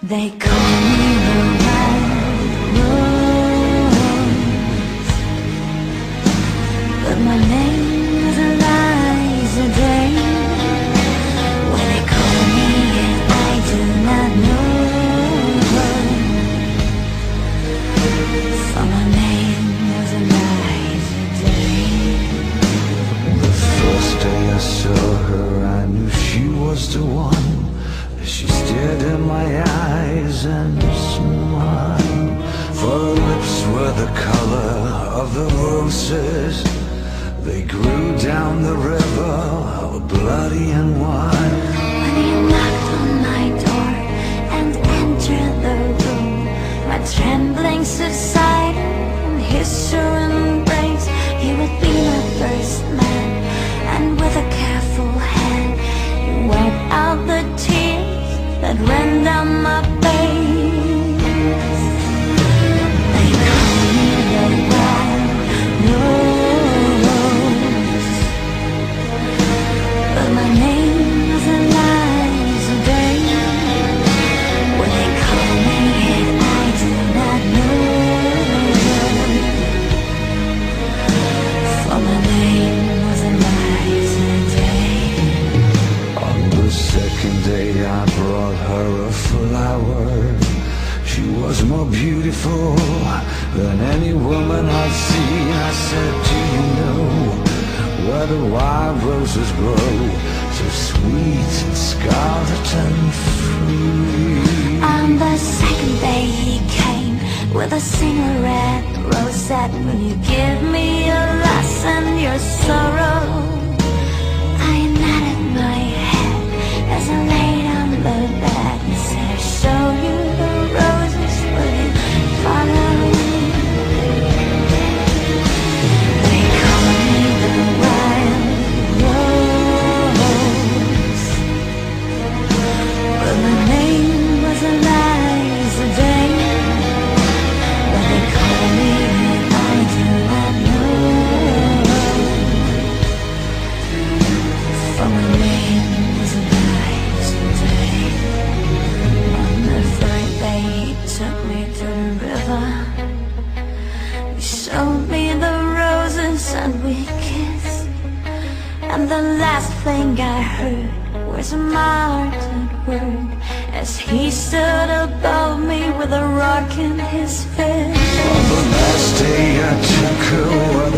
They call me the wild rose, but my name is Eliza Day. When they call me and I do not know, for my name was Eliza Day. The first day I saw her, I knew she was the one. She stared in my eyes and smiled, for her lips were the color of the roses. They grew down the river, bloody and wild. When he knocked on my door and entered the room, my trembling subsided in his sure embrace. He would be my first man, and with a careful hand he wiped out the tears that ran down my face. They call me the wild rose, but my name is Eliza Day. When they call me and I do not know, for my name was Eliza Day. On the second day I brought her a flower. She was more beautiful than any woman I'd seen. I said, do you know where the wild roses grow, so sweet and scarlet and free? On the second day he came with a single red rosette. Will you give me your loss and your sorrow? I nodded my head as I laid on the bed. He said, I'll show you the roses, will you follow? They call me the wild rose, but my name was Eliza Day. When they call me and I do not know, for my name was Eliza Day. On the third day he took me to the river. He showed me the roses and we kissed, and the last thing I heard was a martyred word as he stood above me with a rock in his fist. On the last day I took her where